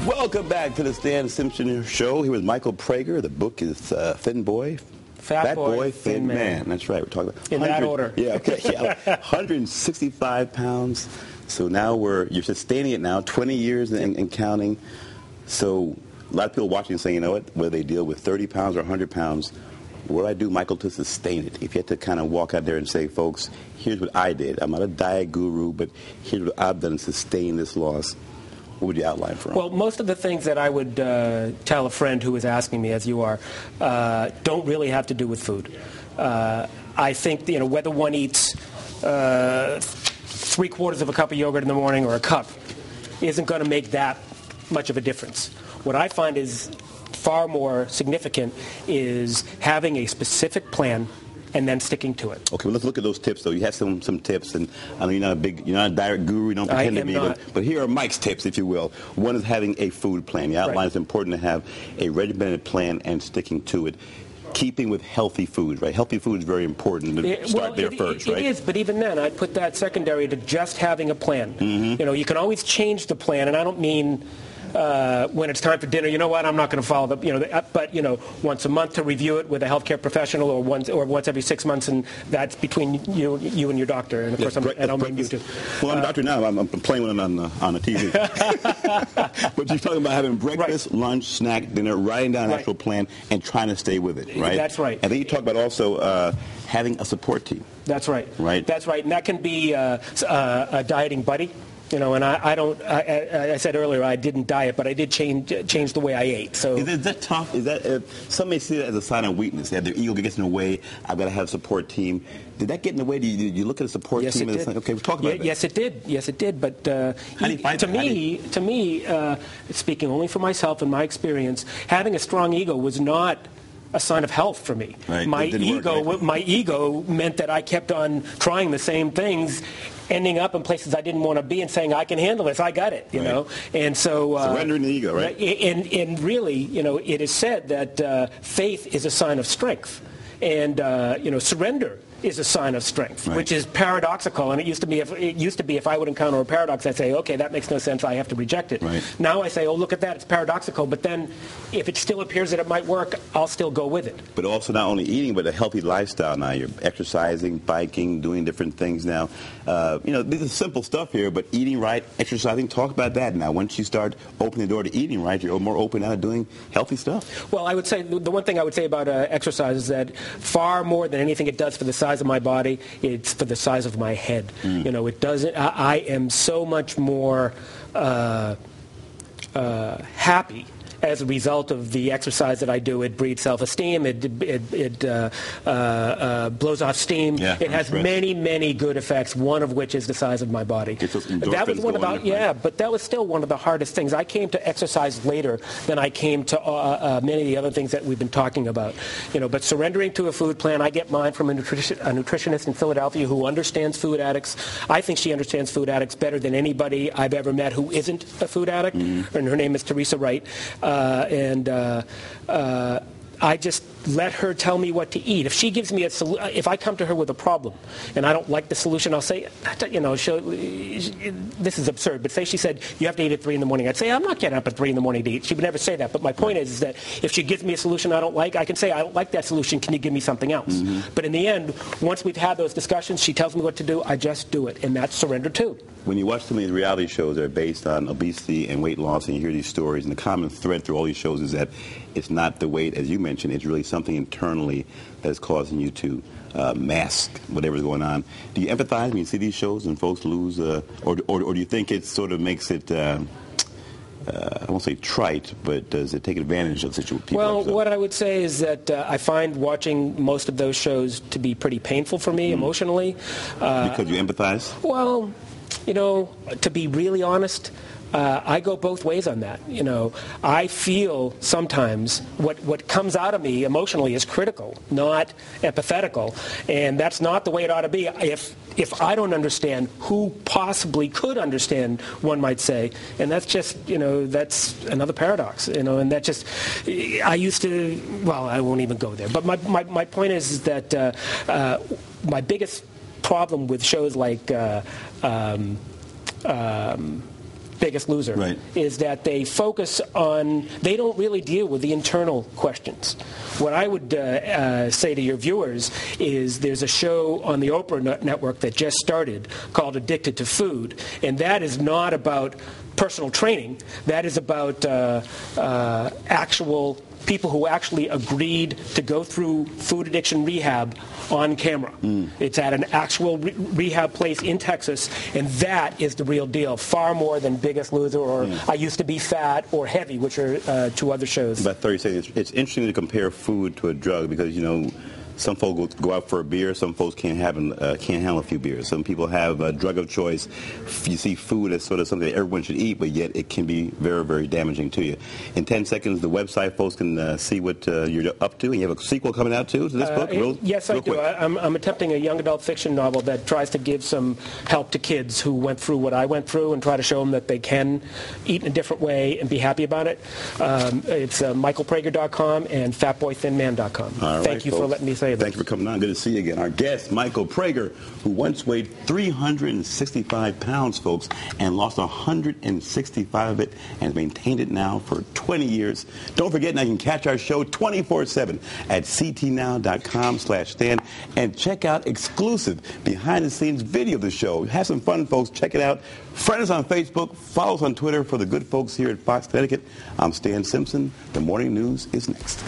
Welcome back to the Stan Simpson Show. Here with Michael Prager. The book is Thin Boy, Fat Boy, Thin Man. That's right. We're talking about in that order. Yeah, okay. Yeah, 165 pounds. So now you're sustaining it now, 20 years and counting. So a lot of people watching saying, you know what, whether they deal with 30 pounds or 100 pounds, what do I do, Michael, to sustain it? If you had to kind of walk out there and say, folks, here's what I did. I'm not a diet guru, but here's what I've done to sustain this loss. What would you outline for them? Well, most of the things that I would tell a friend who is asking me, as you are, don't really have to do with food. I think, whether one eats 3/4 of a cup of yogurt in the morning or a cup isn't going to make that much of a difference. What I find is far more significant is having a specific plan and then sticking to it. Okay, well, let's look at those tips, though. You have some tips, and I know you're not a diet guru, you don't pretend to be, but here are Mike's tips, if you will. One is having a food plan. You outline it's important to have a regimented plan and sticking to it. Keeping with healthy foods, right? Healthy food is very important to start there first, right? It is, but even then, I'd put that secondary to just having a plan. Mm-hmm. You can always change the plan, and I don't mean when it's time for dinner, you know what, I'm not going to follow but once a month to review it with a healthcare professional, or once every 6 months, and that's between you and your doctor. And of course, I don't mean you to. Well, I'm a doctor now. I'm playing one on the TV. But you're talking about having breakfast, lunch, snack, dinner, writing down an actual plan, and trying to stay with it, right? That's right. And then you talk about also having a support team. That's right. Right. That's right, and that can be a dieting buddy. And I said earlier I didn't diet, but I did change the way I ate. So is that tough? Is that some may see that as a sign of weakness? That their ego gets in the way. I've got to have a support team. Did that get in the way? Did you look at a support team? Yes, it did. Okay, we'll talk about that. Yes, it did. Yes, it did. But how do you fight to me, speaking only for myself and my experience, having a strong ego was not a sign of health for me. Right. My ego meant that I kept on trying the same things, ending up in places I didn't want to be, and saying, I can handle this, I got it, you know. And so surrendering the ego, right? And really, it is said that faith is a sign of strength, and surrender is a sign of strength, which is paradoxical. And it used to be if I would encounter a paradox, I'd say, okay, that makes no sense, I have to reject it. Right. Now I say, oh, look at that, it's paradoxical. But then, if it still appears that it might work, I'll still go with it. But also not only eating, but a healthy lifestyle. Now you're exercising, biking, doing different things now. This is simple stuff here, but eating right, exercising. Talk about that now. Once you start opening the door to eating right, you're more open now to doing healthy stuff. Well, I would say the one thing I would say about exercise is that far more than anything it does for the size of my body, it's for the size of my head. It doesn't. I am so much more happy as a result of the exercise that I do. It breeds self-esteem. It blows off steam. Yeah, it has many good effects. One of which is the size of my body. That was one about but that was still one of the hardest things. I came to exercise later than I came to many of the other things that we've been talking about. But surrendering to a food plan, I get mine from a nutritionist in Philadelphia who understands food addicts. I think she understands food addicts better than anybody I've ever met who isn't a food addict. And her name is Teresa Wright. I just let her tell me what to eat. If she gives me if I come to her with a problem and I don't like the solution, I'll say, this is absurd, but say she said, you have to eat at 3 in the morning. I'd say, I'm not getting up at 3 in the morning to eat. She would never say that, but my point is that if she gives me a solution I don't like, I can say, I don't like that solution, can you give me something else? But in the end, once we've had those discussions, she tells me what to do, I just do it, and that's surrender too. When you watch some of these reality shows that are based on obesity and weight loss, and you hear these stories, and the common thread through all these shows is that it's not the weight, as you mentioned, it's really something internally that is causing you to mask whatever's going on. Do you empathize when you see these shows and folks lose, or do you think it sort of makes it, I won't say trite, but does it take advantage of people? Well, what I would say is that I find watching most of those shows to be pretty painful for me emotionally. Because you empathize? Well, to be really honest, I go both ways on that. I feel sometimes what comes out of me emotionally is critical, not empathetical, and that's not the way it ought to be. If I don't understand, who possibly could understand, one might say, and that's just, that's another paradox, and that just, I used to, well, I won't even go there, but my point is that my biggest problem with shows like Biggest Loser, Right. is that they focus on, they don't really deal with the internal questions. What I would say to your viewers is there's a show on the Oprah network that just started called Addicted to Food, and that is not about personal training. That is about actual people who actually agreed to go through food addiction rehab on camera. It's at an actual rehab place in Texas, and that is the real deal, far more than Biggest Loser or I Used to Be Fat or Heavy, which are two other shows. About 30 seconds. It's interesting to compare food to a drug because, you know, some folks go out for a beer. Some folks can't handle a few beers. Some people have a drug of choice. You see food as sort of something that everyone should eat, but yet it can be very, very damaging to you. In 10 seconds, the website folks can see what you're up to. And you have a sequel coming out, too, to this book? Yes, I do. I'm attempting a young adult fiction novel that tries to give some help to kids who went through what I went through and try to show them that they can eat in a different way and be happy about it. It's michaelprager.com and fatboythinman.com. All right, Thank you for letting me say that. Thank you for coming on. Good to see you again. Our guest, Michael Prager, who once weighed 365 pounds, folks, and lost 165 of it and has maintained it now for 20 years. Don't forget, now you can catch our show 24/7 at ctnow.com/stand and check out exclusive behind-the-scenes video of the show. Have some fun, folks. Check it out. Friend us on Facebook. Follow us on Twitter. For the good folks here at Fox, Connecticut, I'm Stan Simpson. The Morning News is next.